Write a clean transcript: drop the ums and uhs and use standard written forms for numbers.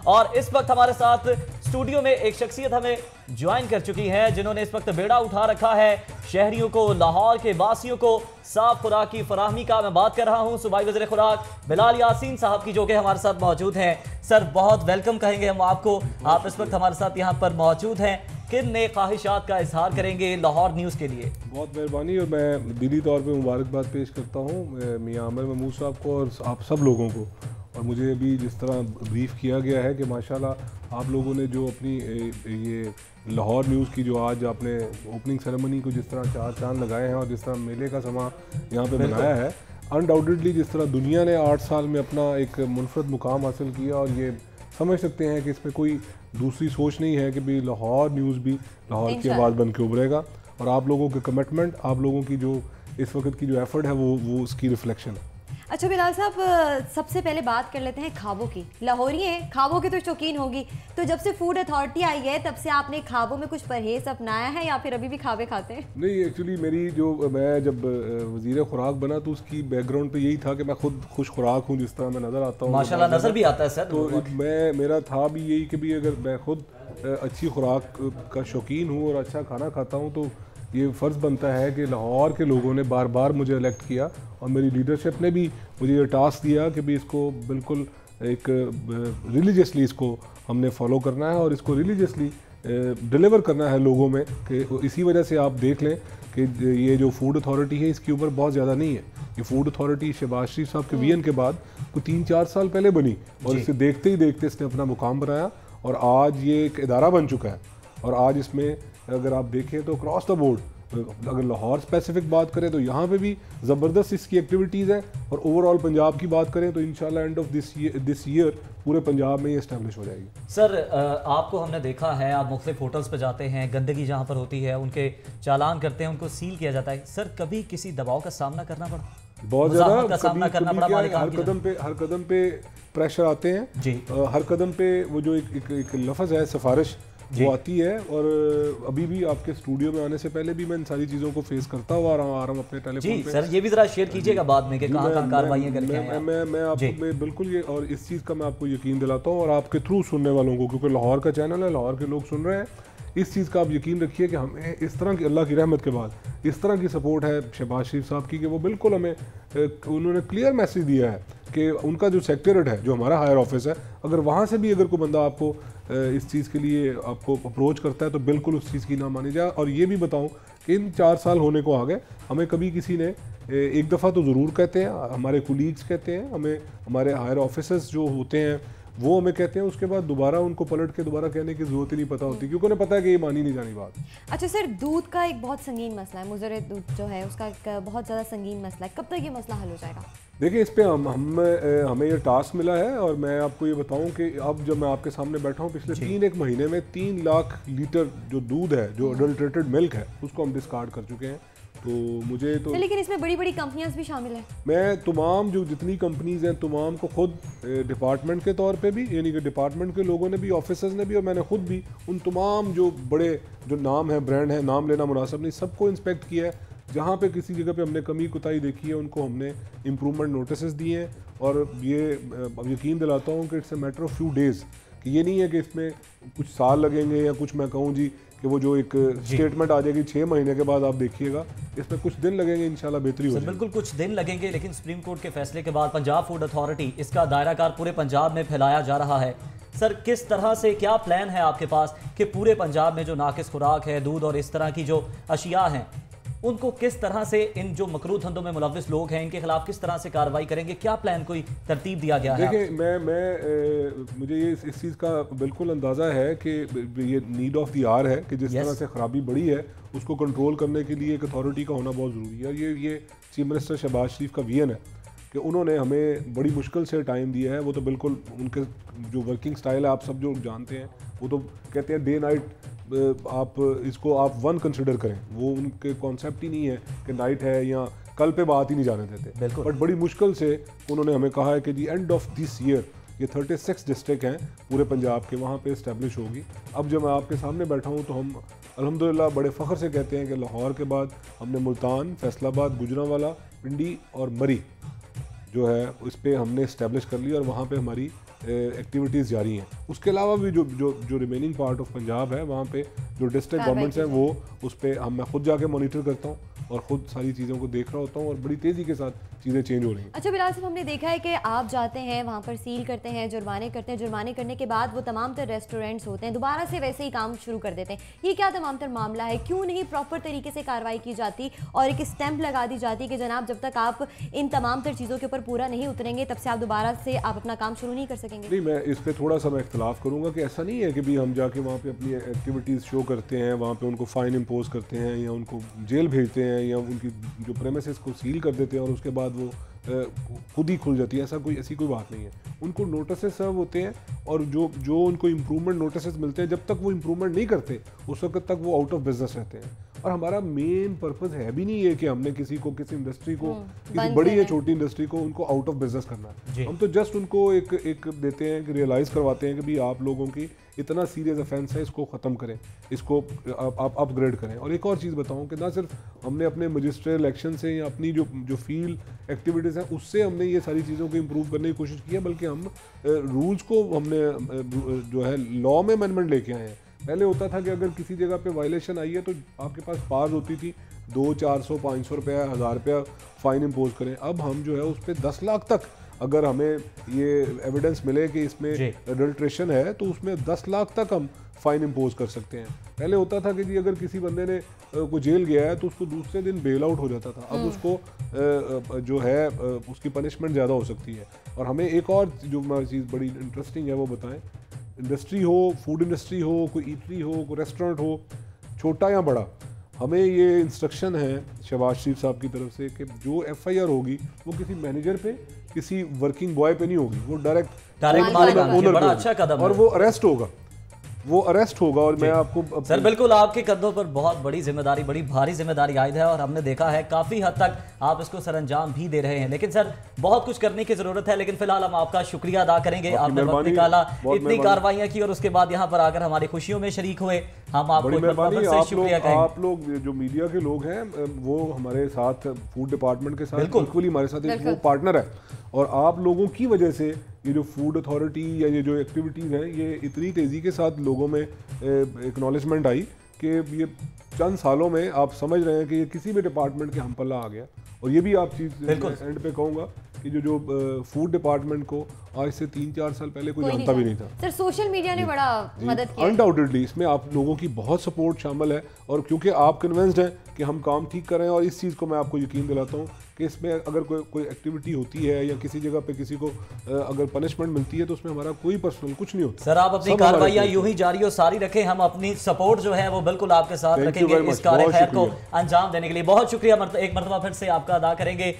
और इस वक्त हमारे साथ स्टूडियो में एक शख्सियत हमें ज्वाइन कर चुकी है जिन्होंने इस वक्त बेड़ा उठा रखा है शहरियों को, लाहौर के वासियों को साफ खुराक की फराहमी का। मैं बात कर रहा हूं सूबाई वज़ीर खुराक बिलाल यासीन साहब की, जो कि हमारे साथ मौजूद हैं। सर, बहुत वेलकम कहेंगे हम आपको, आप इस वक्त हमारे साथ यहाँ पर मौजूद हैं। किन नए ख्वाहिशात का इजहार करेंगे लाहौर न्यूज़ के लिए? बहुत मेहरबानी, और मैं दिली तौर पे मुबारकबाद पेश करता हूँ मियां आमिर महमूद साहब को और आप सब लोगों को। और मुझे अभी जिस तरह ब्रीफ किया गया है कि माशाल्लाह आप लोगों ने जो अपनी ये लाहौर न्यूज़ की जो आज आपने ओपनिंग सेरेमनी को जिस तरह चार चांद लगाए हैं और जिस तरह मेले का समा यहाँ पे बनाया है, अनडाउटेडली जिस तरह दुनिया ने 8 साल में अपना एक मुनफरद मुकाम हासिल किया, और ये समझ सकते हैं कि इसमें कोई दूसरी सोच नहीं है कि भी लाहौर न्यूज़ भी लाहौर की आवाज़ बन के उभरेगा। और आप लोगों के कमिटमेंट, आप लोगों की जो इस वक्त की जो एफर्ट है वो उसकी रिफ्लेक्शन है। अच्छा बिलाल साहब, सबसे पहले बात कर लेते हैं ख्वाबों की। लाहौरी हैं, ख्वाबों की तो शौकीन होगी, तो जब से फूड अथॉरिटी आई है तब से आपने ख्वाबों में कुछ परहेज अपनाया है या फिर अभी भी ख्वाबे खाते हैं? नहीं, एक्चुअली मेरी जो मैं जब वज़ीर खुराक बना तो उसकी बैकग्राउंड तो यही था कि मैं खुद खुश खुराक हूँ, जिस तरह मैं नज़र आता हूँ। माशाल्लाह नज़र भी आता है सर। तो मेरा था भी यही कि भी अगर मैं खुद अच्छी खुराक का शौकीन हूँ और अच्छा खाना खाता हूँ तो ये फ़र्ज़ बनता है कि लाहौर के लोगों ने बार बार मुझे इलेक्ट किया और मेरी लीडरशिप ने भी मुझे ये टास्क दिया कि भी इसको बिल्कुल एक रिलीजियसली इसको हमने फॉलो करना है और इसको रिलीजियसली डिलीवर करना है लोगों में। कि इसी वजह से आप देख लें कि ये जो फूड अथॉरिटी है इसकी उम्र बहुत ज़्यादा नहीं है। ये फूड अथॉरिटी शहबाज शरीफ साहब के विजन के बाद कोई 3-4 साल पहले बनी और इसे देखते ही देखते इसने अपना मुकाम बनाया और आज ये एक इदारा बन चुका है। और आज इसमें अगर आप देखें तो क्रॉस द बोर्ड, अगर लाहौर स्पेसिफिक बात करें तो यहाँ पे भी ज़बरदस्त इसकी एक्टिविटीज़ हैं, और ओवरऑल पंजाब की बात करें तो इंशाल्लाह एंड ऑफ दिस ईयर पूरे पंजाब में ये इस्टेब्लिश हो जाएगी। सर, आपको हमने देखा है, आप मुख्तलिफ होटल्स पे जाते हैं, गंदगी जहाँ पर होती है उनके चालान करते हैं, उनको सील किया जाता है। सर, कभी किसी दबाव का सामना करना पड़ा? बहुत ज़्यादा का सामना करना पड़ा? हर कदम पे प्रेशर आते हैं जी। हर कदम पे वो जो एक लफ्ज़ है सिफारिश वो आती है, और अभी भी आपके स्टूडियो में आने से पहले भी मैं इन सारी चीज़ों को फेस करता हुआ आ रहा हूँ अपने टेलीफोन पे। सर, ये भी ज़रा शेयर कीजिएगा बाद में कि कहाँ कार्रवाइयाँ करके आए हैं। मैं आपको बिल्कुल ये, और इस चीज़ का मैं आपको यकीन दिलाता हूँ और आपके थ्रू सुनने वालों को, क्योंकि लाहौर का चैनल है, लाहौर के लोग सुन रहे हैं, इस चीज़ का आप यकीन रखिए कि हमें इस तरह की, अल्लाह की रहमत के बाद इस तरह की सपोर्ट है शहबाज शरीफ साहब की कि वो बिल्कुल हमें उन्होंने क्लियर मैसेज दिया है कि उनका जो सेक्रेटरीट है, जो हमारा हायर ऑफिस है, अगर वहाँ से भी अगर कोई बंदा आपको इस चीज़ के लिए आपको अप्रोच करता है तो बिल्कुल उस चीज़ की ना मानी जाए। और ये भी बताऊँ कि इन 4 साल होने को आ गए, हमें कभी किसी ने एक दफ़ा तो ज़रूर कहते हैं, हमारे कुलीग्स कहते हैं हमें, हमारे हायर ऑफिसर्स जो होते हैं वो हमें कहते हैं, उसके बाद दोबारा उनको पलट के दोबारा कहने की ज़रूरत ही नहीं पता होती, क्योंकि उन्हें पता है कि ये मानी नहीं जानी बात। अच्छा सर, दूध का एक बहुत संगीन मसला है, मुजरे दूध जो है उसका एक बहुत ज़्यादा संगीन मसला है, कब तक ये मसला हल हो जाएगा? देखिए, इस पर हमें ये टास्क मिला है, और मैं आपको ये बताऊं कि अब जब मैं आपके सामने बैठा हूँ, पिछले 3 महीने में 3 लाख लीटर जो दूध है, जो अडल्ट्रेटेड मिल्क है, उसको हम डिस्कार्ड कर चुके हैं। तो मुझे तो लेकिन इसमें बड़ी बड़ी कंपनियां भी शामिल हैं। मैं तमाम जो जितनी कंपनीज हैं तमाम को खुद डिपार्टमेंट के तौर पे भी, यानी कि डिपार्टमेंट के लोगों ने भी, ऑफिसर्स ने भी, और मैंने खुद भी उन तमाम जो बड़े जो नाम है, ब्रांड है, नाम लेना मुनासिब नहीं, सबको इंस्पेक्ट किया है। जहाँ पे किसी जगह पे हमने कमी कुताही देखी है उनको हमने इम्प्रूवमेंट नोटिस दिए हैं। और ये यकीन दिलाता हूँ कि it's a matter of few days, कि ये नहीं है कि इसमें कुछ साल लगेंगे या कुछ मैं कहूँ जी कि वो जो एक स्टेटमेंट आ जाएगी 6 महीने के बाद, आप देखिएगा इसमें कुछ दिन लगेंगे, इंशाल्लाह बेहतरी हो जाएगी। बिल्कुल कुछ दिन लगेंगे, लेकिन सुप्रीम कोर्ट के फैसले के बाद पंजाब फूड अथॉरिटी, इसका दायराकार पूरे पंजाब में फैलाया जा रहा है। सर, किस तरह से, क्या प्लान है आपके पास कि पूरे पंजाब में जो नाकिस खुराक है, दूध और इस तरह की जो अशिया हैं, उनको किस तरह से, इन जो मकरूह धंधों में मुलव्विस लोग हैं, इनके खिलाफ किस तरह से कार्रवाई करेंगे? क्या प्लान, कोई तरतीब दिया गया है? देखिए, मुझे ये इस चीज़ का बिल्कुल अंदाज़ा है कि ये नीड ऑफ द आवर है कि जिस तरह से ख़राबी बढ़ी है उसको कंट्रोल करने के लिए एक अथॉरिटी का होना बहुत ज़रूरी है। और ये चीफ मिनिस्टर शहबाज शरीफ का विजन है कि उन्होंने हमें बड़ी मुश्किल से टाइम दिया है। वो तो बिल्कुल उनके जो वर्किंग स्टाइल है आप सब जो जानते हैं, वो तो कहते हैं डे नाइट आप इसको आप वन कंसिडर करें, वो उनके कॉन्सेप्ट ही नहीं है कि नाइट है या कल पे बात ही नहीं जाने देते। बट बड़ी मुश्किल से उन्होंने हमें कहा है कि दी एंड ऑफ दिस ईयर ये 36 डिस्ट्रिक्ट हैं पूरे पंजाब के, वहाँ पे इस्टेब्लिश होगी। अब जब मैं आपके सामने बैठा हूँ तो हम अल्हम्दुलिल्लाह बड़े फ़ख्र से कहते हैं कि लाहौर के बाद हमने मुल्तान, फैसलाबाद, गुजरांवाला, पिंडी और मरी जो है उस पर हमने इस्टेब्लिश कर ली और वहाँ पे हमारी एक्टिविटीज़ जारी हैं। उसके अलावा भी जो रिमेनिंग पार्ट ऑफ पंजाब है वहाँ पे जो डिस्ट्रिक्ट गवर्नमेंट्स हैं वो उस पर मैं खुद जाके मॉनिटर करता हूँ और ख़ुद सारी चीज़ों को देख रहा होता हूँ और बड़ी तेज़ी के साथ चीज़ें चेंज हो रही हैं। अच्छा बिलाल साहब, हमने देखा है कि आप जाते हैं वहाँ पर सील करते हैं, जुर्माने करते हैं, जुर्माने करने के बाद वो तमाम तर रेस्टोरेंट्स होते हैं दोबारा से वैसे ही काम शुरू कर देते हैं। ये क्या तमाम तर मामला है? क्यों नहीं प्रॉपर तरीके से कार्रवाई की जाती और एक स्टैंप लगा दी जाती कि जनाब जब तक आप इन तमाम तर चीज़ों के ऊपर पूरा नहीं उतरेंगे तब से आप दोबारा से आप अपना काम शुरू नहीं कर सकेंगे? नहीं, मैं इस पर थोड़ा सा मैं इख्तलाफ करूँगा कि ऐसा नहीं है कि भी हम जाके वहाँ पे अपनी एक्टिविटीज़ शो करते हैं, वहाँ पे उनको फ़ाइन इम्पोज करते हैं या उनको जेल भेजते हैं या उनकी जो प्रेमिसेस को सील कर देते हैं और उसके बाद वो खुद ही खुल जाती है। ऐसी कोई बात नहीं है। उनको नोटिस सर्व होते हैं और जो उनको इम्प्रूवमेंट नोटिस मिलते हैं, जब तक वो इम्प्रूवमेंट नहीं करते उस वक्त तक वो आउट ऑफ बिजनेस रहते हैं। और हमारा मेन पर्पस है भी नहीं है कि हमने किसी इंडस्ट्री को किसी बड़ी या छोटी इंडस्ट्री को उनको आउट ऑफ बिजनेस करना है। हम तो जस्ट उनको एक देते हैं कि रियलाइज़ करवाते हैं कि भाई आप लोगों की इतना सीरियस ऑफेंस है, इसको ख़त्म करें, इसको आप अपग्रेड करें। और एक और चीज़ बताऊं कि ना सिर्फ हमने अपने मजिस्ट्रेट इलेक्शन से या अपनी जो फील्ड एक्टिविटीज़ हैं उससे हमने ये सारी चीज़ों को इम्प्रूव करने की कोशिश की है, बल्कि हम रूल्स को हमने जो है लॉ में अमेंडमेंट लेके आए हैं। पहले होता था कि अगर किसी जगह पे वायलेशन आई है तो आपके पास पावर होती थी 200, 400, 500 रुपया, 1000 रुपया फ़ाइन इम्पोज करें। अब हम जो है उस पर 10 लाख तक अगर हमें ये एविडेंस मिले कि इसमें एडल्ट्रेशन है तो उसमें 10 लाख तक हम फ़ाइन इम्पोज कर सकते हैं। पहले होता था कि जी अगर किसी बंदे ने को जेल गया है तो उसको दूसरे दिन बेल आउट हो जाता था। अब उसको जो है उसकी पनिशमेंट ज़्यादा हो सकती है। और हमें एक और जो चीज़ बड़ी इंटरेस्टिंग है वो बताएं, इंडस्ट्री हो, फूड इंडस्ट्री हो, कोई ईटरी हो, कोई रेस्टोरेंट हो, छोटा या बड़ा, हमें ये इंस्ट्रक्शन है शहबाज शरीफ साहब की तरफ से कि जो FIR होगी वो किसी मैनेजर पे, किसी वर्किंग बॉय पे नहीं होगी, वो डायरेक्ट मालिक, बड़ा अच्छा कदम और वो अरेस्ट होगा, और मैं आपको सर बिल्कुल आपके कंधों पर बहुत बड़ी जिम्मेदारी, बड़ी भारी जिम्मेदारी आयद है और हमने देखा है काफ़ी हद तक आप इसको सरअंजाम भी दे रहे हैं। लेकिन सर बहुत कुछ करने की ज़रूरत है, लेकिन फिलहाल हम आपका शुक्रिया अदा करेंगे। आपने वक्त निकाला, इतनी कार्रवाइयाँ की और उसके बाद यहाँ पर आकर हमारी खुशियों में शरीक हुए। हम आपको शुक्रिया कहेंगे। आप लोग जो मीडिया के लोग हैं वो हमारे साथ फूड डिपार्टमेंट के साथ बिल्कुल हमारे साथ एक वो पार्टनर है और आप लोगों की वजह से ये जो फूड अथॉरिटी या ये जो एक्टिविटीज़ हैं ये इतनी तेज़ी के साथ लोगों में एक्नॉलेजमेंट आई कि ये चंद सालों में आप समझ रहे हैं कि ये किसी भी डिपार्टमेंट के हम पल्ला आ गया। और ये भी आप चीज़ एंड पे कहूँगा कि जो फूड डिपार्टमेंट को आज से 3-4 साल पहले कोई जानता भी नहीं था। सर सोशल मीडिया ने बड़ा मदद की। अनडाउटेडली इसमें आप लोगों की बहुत सपोर्ट शामिल है और क्योंकि आप कन्विंस्ड हैं कि हम काम ठीक कर रहे हैं और इस चीज़ को मैं आपको यकीन दिलाता हूँ कि इसमें अगर कोई एक्टिविटी होती है या किसी जगह पे किसी को अगर पनिशमेंट मिलती है तो उसमें हमारा कोई पर्सनल कुछ नहीं होता। सर आप अपनी कार्रवाइयाँ यूं ही जारी और सारी रखें, हम अपनी सपोर्ट जो है वो बिल्कुल आपके साथ रखेंगे इस कार्य खैर को अंजाम देने के लिए। बहुत शुक्रिया एक मरतबा फिर से आपका अदा करेंगे।